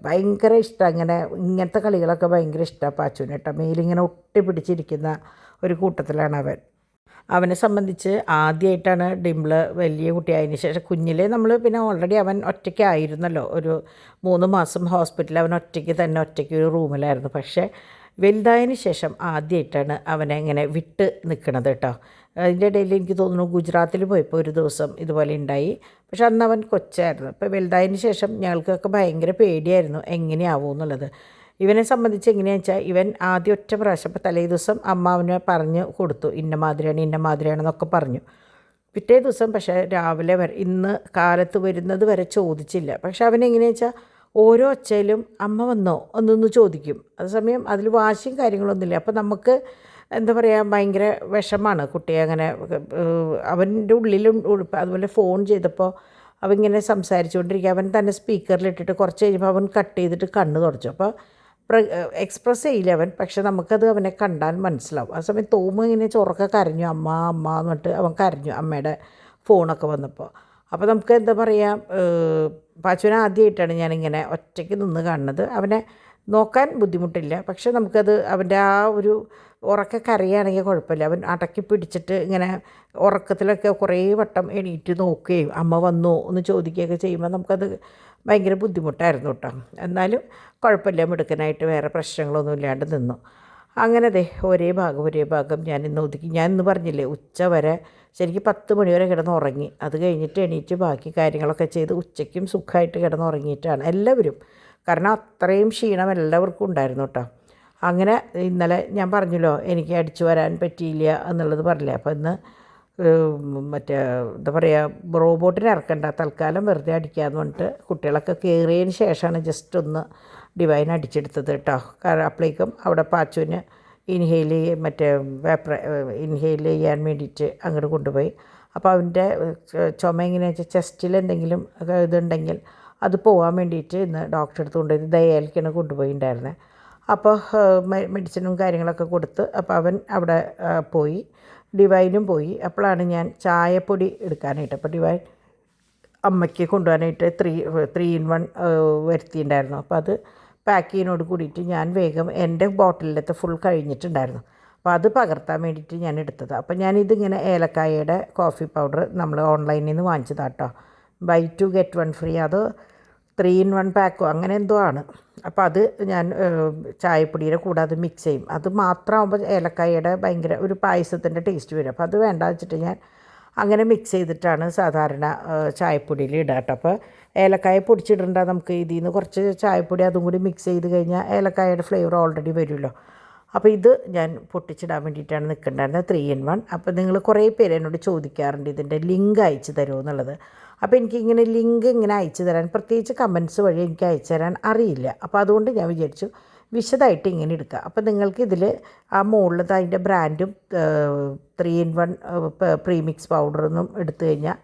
ഭയങ്കര ഇഷ്ടമാണ് ഇങ്ങനത്തെ കളികളൊക്കെ ഭയങ്കര ഇഷ്ടമാണ് പാച്ചുവിന് കേട്ടോ. മേലിങ്ങനെ ഒട്ടി പിടിച്ചിരിക്കുന്ന ഒരു കൂട്ടത്തിലാണ് അവൻ. അവനെ സംബന്ധിച്ച് ആദ്യമായിട്ടാണ് ഡിംപിള് വലിയ കുട്ടിയായതിന് ശേഷം, കുഞ്ഞിലേ നമ്മൾ പിന്നെ ഓൾറെഡി അവൻ ഒറ്റയ്ക്കായിരുന്നല്ലോ. ഒരു 3 മാസം ഹോസ്പിറ്റലിൽ അവൻ ഒറ്റയ്ക്ക് ഒരു റൂമിലായിരുന്നു. പക്ഷേ വലുതായതിന് ശേഷം ആദ്യമായിട്ടാണ് അവനെ ഇങ്ങനെ വിട്ട് നിൽക്കണത് കേട്ടോ. അതിൻ്റെ ഇടയിൽ എനിക്ക് തോന്നുന്നു ഗുജറാത്തിൽ പോയപ്പോൾ ഒരു ദിവസം ഇതുപോലെ ഉണ്ടായി. പക്ഷെ അന്ന് അവൻ കൊച്ചായിരുന്നു. അപ്പോൾ വലുതായതിന് ശേഷം ഞങ്ങൾക്കൊക്കെ ഭയങ്കര പേടിയായിരുന്നു എങ്ങനെയാവും എന്നുള്ളത്. ഇവനെ സംബന്ധിച്ച് എങ്ങനെയാണെന്ന് വെച്ചാൽ ഇവൻ ആദ്യം ഒറ്റ പ്രാവശ്യം ഇപ്പോൾ തലേ ദിവസം അമ്മ അവനെ പറഞ്ഞു കൊടുത്തു ഇന്ന മാതിരിയാണെന്നൊക്കെ പറഞ്ഞു. പിറ്റേ ദിവസം പക്ഷേ രാവിലെ വരെ ഇന്ന് കാലത്ത് വരുന്നത് വരെ ചോദിച്ചില്ല. പക്ഷെ അവനെങ്ങനെയാണെന്ന് വെച്ചാൽ ഓരോ ഒച്ചയിലും അമ്മ വന്നോ എന്നൊന്ന് ചോദിക്കും. അതേസമയം അതിൽ വാശിയും കാര്യങ്ങളൊന്നുമില്ല. അപ്പോൾ നമുക്ക് എന്താ പറയുക ഭയങ്കര വിഷമാണ് കുട്ടിയെ അങ്ങനെ. അവൻ്റെ ഉള്ളിലും അതുപോലെ ഫോൺ ചെയ്തപ്പോൾ അവനിങ്ങനെ സംസാരിച്ചുകൊണ്ടിരിക്കുക. അവൻ തന്നെ സ്പീക്കറിലിട്ടിട്ട് കുറച്ച് കഴിഞ്ഞപ്പോൾ അവൻ കട്ട് ചെയ്തിട്ട് കണ്ണ് തുടച്ചു. അപ്പോൾ എക്സ്പ്രസ് ചെയ്യില്ല അവൻ, പക്ഷെ നമുക്കത് അവനെ കണ്ടാൽ മനസ്സിലാവും. ആ സമയം തോമ ഇങ്ങനെ ചൊറക്കെ കരഞ്ഞു അമ്മ എന്ന് പറഞ്ഞിട്ട് അവൻ കരഞ്ഞു അമ്മയുടെ ഫോണൊക്കെ വന്നപ്പോൾ. അപ്പോൾ നമുക്ക് എന്താ പറയുക, പാച്ചുവിനെ ആദ്യമായിട്ടാണ് ഞാനിങ്ങനെ ഒറ്റയ്ക്ക് നിന്ന് കാണുന്നത്. അവനെ നോക്കാൻ ബുദ്ധിമുട്ടില്ല, പക്ഷെ നമുക്കത് അവൻ്റെ ആ ഒരു ഉറക്കെ കരയുകയാണെങ്കിൽ കുഴപ്പമില്ല. അവൻ അടക്കി പിടിച്ചിട്ട് ഇങ്ങനെ ഉറക്കത്തിലൊക്കെ കുറേ വട്ടം എണീറ്റ് നോക്കുകയും അമ്മ വന്നോ എന്ന് ചോദിക്കുകയൊക്കെ ചെയ്യുമ്പോൾ നമുക്കത് ഭയങ്കര ബുദ്ധിമുട്ടായിരുന്നു കേട്ടോ. എന്നാലും കുഴപ്പമില്ല, മിടുക്കനായിട്ട് വേറെ പ്രശ്നങ്ങളൊന്നും ഇല്ലാണ്ട് നിന്നു. അങ്ങനെ ഒരേ ഭാഗം ഞാൻ ഒതുക്കി. ഞാൻ ഇന്ന് പറഞ്ഞില്ലേ ഉച്ച വരെ ശരിക്കും 10 മണി വരെ കിടന്നുറങ്ങി. അത് കഴിഞ്ഞിട്ട് എണീറ്റ് ബാക്കി കാര്യങ്ങളൊക്കെ ചെയ്ത് ഉച്ചയ്ക്കും സുഖമായിട്ട് കിടന്നുറങ്ങിയിട്ടാണ് എല്ലാവരും. കാരണം അത്രയും ക്ഷീണം എല്ലാവർക്കും ഉണ്ടായിരുന്നു കേട്ടോ. അങ്ങനെ ഇന്നലെ ഞാൻ പറഞ്ഞല്ലോ എനിക്ക് അടിച്ചു വരാൻ പറ്റിയില്ല എന്നുള്ളത് പറഞ്ഞില്ലേ. അപ്പോൾ ഇന്ന് മറ്റേ എന്താ പറയുക റോബോട്ടിനെ ഇറക്കണ്ട, തൽക്കാലം വെറുതെ അടിക്കാമെന്ന് പറഞ്ഞിട്ട് കുട്ടികളൊക്കെ കയറിയതിന് ശേഷമാണ് ജസ്റ്റ് ഒന്ന് ഡിവൈൻ അടിച്ചെടുത്തത് കേട്ടോ. കാരണം അപ്പോഴേക്കും അവിടെ പാച്ചുവിന് ഇൻഹെയിൽ ചെയ്യാൻ വേണ്ടിയിട്ട് അങ്ങോട്ട് കൊണ്ടുപോയി. അപ്പോൾ അവൻ്റെ ചുമ എങ്ങനെയാണെന്ന് വെച്ചാൽ ചെസ്റ്റിൽ എന്തെങ്കിലും ഇതുണ്ടെങ്കിൽ അത് പോകാൻ വേണ്ടിയിട്ട് ഇന്ന് ഡോക്ടറെ അടുത്ത് കൊണ്ടുപോയി ദയാലിക്കാണ് കൊണ്ടുപോയിട്ടുണ്ടായിരുന്നത്. അപ്പോൾ മെഡിസിനും കാര്യങ്ങളൊക്കെ കൊടുത്ത് അപ്പോൾ അവൻ അവിടെ പോയി, ഡിവൈനും പോയി. അപ്പോഴാണ് ഞാൻ ചായപ്പൊടി എടുക്കാനായിട്ട്, അപ്പോൾ ഡിവൈൻ അമ്മയ്ക്ക് കൊണ്ടുപോകാനായിട്ട് 3 in 1 വരുത്തിയിട്ടുണ്ടായിരുന്നു. അപ്പോൾ അത് പാക്ക് ചെയ്യുന്നതോട് കൂടിയിട്ട് ഞാൻ വേഗം എൻ്റെ ബോട്ടിലത്തെ ഫുൾ കഴിഞ്ഞിട്ടുണ്ടായിരുന്നു. അപ്പോൾ അത് പകർത്താൻ വേണ്ടിയിട്ട് ഞാൻ എടുത്തത്. അപ്പോൾ ഞാനിതിങ്ങനെ ഏലക്കായയുടെ കോഫി പൗഡർ നമ്മൾ ഓൺലൈനിൽ നിന്ന് വാങ്ങിച്ചതാട്ടോ. By 2 get 1 free. അത് 3 in 1 പാക്കോ അങ്ങനെ എന്തോ ആണ്. അപ്പോൾ അത് ഞാൻ ചായപ്പൊടിയുടെ കൂടെ അത് മിക്സ് ചെയ്യും. അത് മാത്രമാകുമ്പോൾ ഏലക്കായയുടെ ഭയങ്കര ഒരു പായസത്തിൻ്റെ ടേസ്റ്റ് വരും. അപ്പോൾ അത് വേണ്ട വെച്ചിട്ട് ഞാൻ അങ്ങനെ മിക്സ് ചെയ്തിട്ടാണ് സാധാരണ ചായപ്പൊടിയിൽ ഇടുക കേട്ടോ. അപ്പോൾ ഏലക്കായ പൊടിച്ചിടണ്ട, നമുക്ക് ഇതിൽ നിന്ന് കുറച്ച് ചായപ്പൊടി അതും കൂടി മിക്സ് ചെയ്ത് കഴിഞ്ഞാൽ ഏലക്കായയുടെ ഫ്ലേവർ ഓൾറെഡി വരുമല്ലോ. അപ്പോൾ ഇത് ഞാൻ പൊട്ടിച്ചിടാൻ വേണ്ടിയിട്ടാണ് നിൽക്കേണ്ടായിരുന്നത് 3 in 1. അപ്പോൾ നിങ്ങൾ കുറേ പേര് എന്നോട് ചോദിക്കാറുണ്ട് ഇതിൻ്റെ ലിങ്ക് അയച്ചു തരുമോ എന്നുള്ളത്. അപ്പോൾ എനിക്കിങ്ങനെ ലിങ്ക് ഇങ്ങനെ അയച്ചു തരാൻ, പ്രത്യേകിച്ച് കമൻസ് വഴി എനിക്ക് അയച്ചു തരാൻ അറിയില്ല. അപ്പോൾ അതുകൊണ്ട് ഞാൻ വിചാരിച്ചു വിശദമായിട്ട് ഇങ്ങനെ എടുക്കുക. അപ്പോൾ നിങ്ങൾക്ക് ഇതിൽ ആ മുകളിൽ അതിൻ്റെ ബ്രാൻഡും 3-in-1 പ്രീമിക്സ് പൗഡറൊന്നും എടുത്തു കഴിഞ്ഞാൽ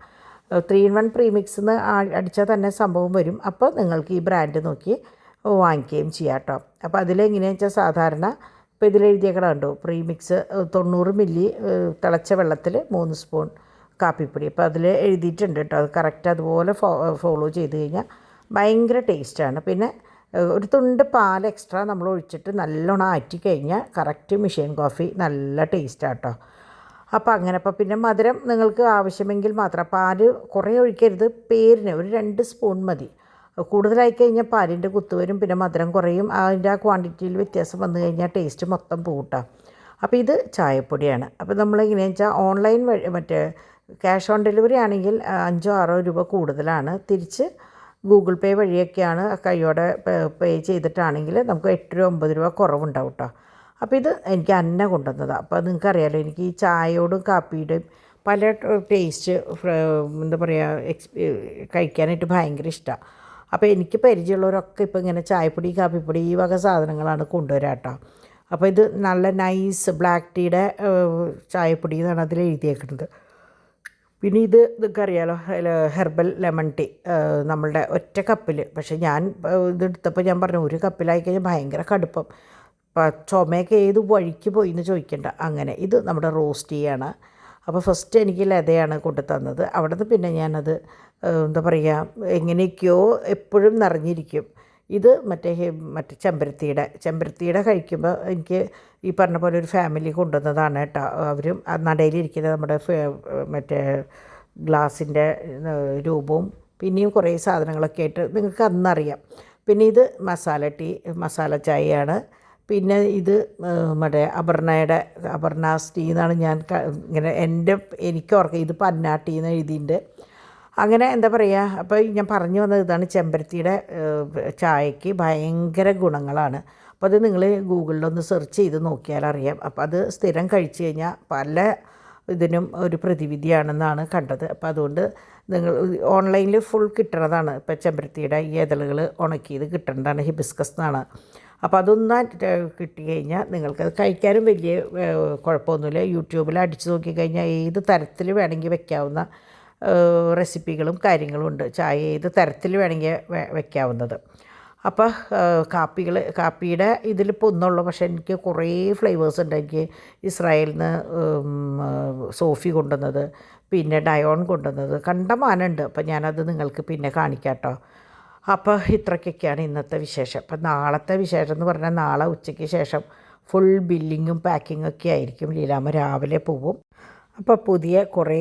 3-in-1 പ്രീമിക്സ് എന്ന് അടിച്ചാൽ തന്നെ സംഭവം വരും. അപ്പോൾ നിങ്ങൾക്ക് ഈ ബ്രാൻഡ് നോക്കി വാങ്ങിക്കുകയും ചെയ്യാം കേട്ടോ. അപ്പോൾ അതിലെങ്ങനെയാണെന്ന് വെച്ചാൽ സാധാരണ ഇപ്പോൾ ഇതിലെഴുതിയേക്കണ കണ്ടോ, പ്രീമിക്സ് 90 മില്ലി തിളച്ച വെള്ളത്തിൽ 3 സ്പൂൺ കാപ്പിപ്പൊടി. അപ്പോൾ അതിൽ എഴുതിയിട്ടുണ്ട് കേട്ടോ. അത് കറക്റ്റ് അതുപോലെ ഫോളോ ചെയ്ത് കഴിഞ്ഞാൽ ഭയങ്കര ടേസ്റ്റാണ്. പിന്നെ ഒരു തുണ്ട് പാൽ എക്സ്ട്രാ നമ്മൾ ഒഴിച്ചിട്ട് നല്ലോണം ആറ്റി കഴിഞ്ഞാൽ കറക്റ്റ് മെഷീൻ കോഫി നല്ല ടേസ്റ്റാണ് കേട്ടോ. അപ്പോൾ അങ്ങനെ. അപ്പോൾ പിന്നെ മധുരം നിങ്ങൾക്ക് ആവശ്യമെങ്കിൽ മാത്രം, പാൽ കുറേ ഒഴിക്കരുത്, പേരിന് ഒരു 2 സ്പൂൺ മതി. കൂടുതലായി കഴിഞ്ഞാൽ പാലിൻ്റെ കുത്തു വരും, പിന്നെ മധുരം കുറയും. അതിൻ്റെ ആ ക്വാണ്ടിറ്റിയിൽ വ്യത്യാസം വന്നു കഴിഞ്ഞാൽ ടേസ്റ്റ് മൊത്തം പൂട്ടാം. അപ്പോൾ ഇത് ചായപ്പൊടിയാണ്. അപ്പോൾ നമ്മളെങ്ങനെയാണെന്ന് വെച്ചാൽ ഓൺലൈൻ വഴി മറ്റേ ക്യാഷ് ഓൺ ഡെലിവറി ആണെങ്കിൽ 5-6 രൂപ കൂടുതലാണ്. തിരിച്ച് ഗൂഗിൾ പേ വഴിയൊക്കെയാണ് കൈയോടെ പേ ചെയ്തിട്ടാണെങ്കിൽ നമുക്ക് 8-9 രൂപ കുറവുണ്ടാവും കേട്ടോ. അപ്പോൾ ഇത് എനിക്ക് അന്ന കൊണ്ടുവന്നതാണ്. അപ്പോൾ നിങ്ങൾക്കറിയാമല്ലോ, എനിക്ക് ഈ ചായയോടും കാപ്പിയുടെയും പല ടേസ്റ്റ് എന്താ പറയുക കഴിക്കാനായിട്ട് ഭയങ്കര ഇഷ്ടമാണ്. അപ്പോൾ എനിക്ക് പരിചയമുള്ളവരൊക്കെ ഇപ്പോൾ ഇങ്ങനെ ചായപ്പൊടി കാപ്പിപ്പൊടി ഈ വക സാധനങ്ങളാണ് കൊണ്ടുവരിക കേട്ടോ. അപ്പോൾ ഇത് നല്ല നൈസ് ബ്ലാക്ക് ടീയുടെ ചായപ്പൊടി എന്നാണ് അതിൽ എഴുതിയേക്കുന്നത്. പിന്നെ ഇത് നിങ്ങൾക്ക് അറിയാമല്ലോ, ഹെർബൽ ലെമൺ ടീ നമ്മളുടെ ഒറ്റ കപ്പിൽ. പക്ഷേ ഞാൻ ഇതെടുത്തപ്പോൾ ഞാൻ പറഞ്ഞു 1 കപ്പിലായി കഴിഞ്ഞാൽ ഭയങ്കര കടുപ്പം, ചുമയൊക്കെ ഏത് വഴിക്ക് പോയി എന്ന് ചോദിക്കേണ്ട. അങ്ങനെ ഇത് നമ്മുടെ റോസ് ടീ ആണ്. അപ്പോൾ ഫസ്റ്റ് എനിക്ക് ലതയാണ് കൊണ്ടു തന്നത്. അവിടെ നിന്ന് പിന്നെ ഞാനത് എന്താ പറയുക എങ്ങനെയൊക്കെയോ എപ്പോഴും നിറഞ്ഞിരിക്കും. ഇത് മറ്റേ ചെമ്പരത്തിയുടെ കഴിക്കുമ്പോൾ എനിക്ക് ഈ പറഞ്ഞ പോലെ ഒരു ഫാമിലി കൊണ്ടുവന്നതാണ് കേട്ടോ. അവരും നടയിലിരിക്കുന്ന നമ്മുടെ മറ്റേ ഗ്ലാസിൻ്റെ രൂപവും പിന്നെയും കുറേ സാധനങ്ങളൊക്കെ ആയിട്ട് നിങ്ങൾക്ക് അന്നറിയാം. പിന്നെ ഇത് മസാല ചായയാണ്. പിന്നെ ഇത് മറ്റേ അപർണാസ് ടീ എന്നാണ് ഞാൻ ഇങ്ങനെ എനിക്ക് ഓർക്കുക. ഇത് പന്ന ടീ എന്ന് എഴുതിയിട്ടുണ്ട്. അങ്ങനെ എന്താ പറയുക. അപ്പോൾ ഞാൻ പറഞ്ഞു വന്നത് ഇതാണ്, ചെമ്പരത്തിയുടെ ചായക്ക് ഭയങ്കര ഗുണങ്ങളാണ്. അപ്പോൾ അത് നിങ്ങൾ ഗൂഗിളിലൊന്ന് സെർച്ച് ചെയ്ത് നോക്കിയാൽ അറിയാം. അപ്പോൾ അത് സ്ഥിരം കഴിച്ചു കഴിഞ്ഞാൽ പല ഇതിനും ഒരു പ്രതിവിധിയാണെന്നാണ് കണ്ടത്. അപ്പോൾ അതുകൊണ്ട് നിങ്ങൾ ഓൺലൈനിൽ ഫുൾ കിട്ടുന്നതാണ്. ഇപ്പോൾ ചെമ്പരത്തിയുടെ ഈ ഇതളുകൾ ഉണക്കിയത് കിട്ടേണ്ടതാണ്, ഹിബിസ്കസ് എന്നാണ്. അപ്പോൾ അതൊന്നും കിട്ടി കഴിഞ്ഞാൽ നിങ്ങൾക്കത് കഴിക്കാനും വലിയ കുഴപ്പമൊന്നുമില്ല. യൂട്യൂബിൽ അടിച്ചു നോക്കിക്കഴിഞ്ഞാൽ ഏത് തരത്തിൽ വേണമെങ്കിൽ വെക്കാവുന്ന റെസിപ്പികളും കാര്യങ്ങളും ഉണ്ട്. ചായ ഏത് തരത്തിൽ വേണമെങ്കിൽ വെക്കാവുന്നത്. അപ്പോൾ കാപ്പിയുടെ ഇതിലിപ്പോൾ ഒന്നുള്ളൂ. പക്ഷേ എനിക്ക് കുറേ ഫ്ലേവേഴ്സ് ഉണ്ട്. എനിക്ക് ഇസ്രായേലിൽ നിന്ന് സോഫി കൊണ്ടുവന്നത്, പിന്നെ ഡയോൺ കൊണ്ടുവന്നത്, കണ്ടമാനമുണ്ട്. അപ്പോൾ ഞാനത് നിങ്ങൾക്ക് പിന്നെ കാണിക്കാം കേട്ടോ. അപ്പോൾ ഇത്രയ്ക്കൊക്കെയാണ് ഇന്നത്തെ വിശേഷം. അപ്പം നാളത്തെ വിശേഷം എന്ന് പറഞ്ഞാൽ നാളെ ഉച്ചയ്ക്ക് ശേഷം ഫുൾ ബില്ലിങ്ങും പാക്കിങ്ങൊക്കെ ആയിരിക്കും. ലീലാമ്മ രാവിലെ പോവും. അപ്പോൾ പുതിയ കുറേ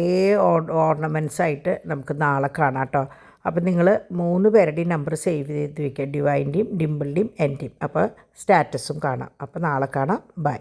ഓർണമെൻറ്റ്സായിട്ട് നമുക്ക് നാളെ കാണാം കേട്ടോ. അപ്പോൾ നിങ്ങൾ 3 പേരുടെയും നമ്പർ സേവ് ചെയ്ത് വയ്ക്കുക, ഡിവൈൻ്റെയും ഡിംപിളിൻ്റെയും എൻ്റെയും. അപ്പോൾ സ്റ്റാറ്റസും കാണാം. അപ്പോൾ നാളെ കാണാം. ബൈ.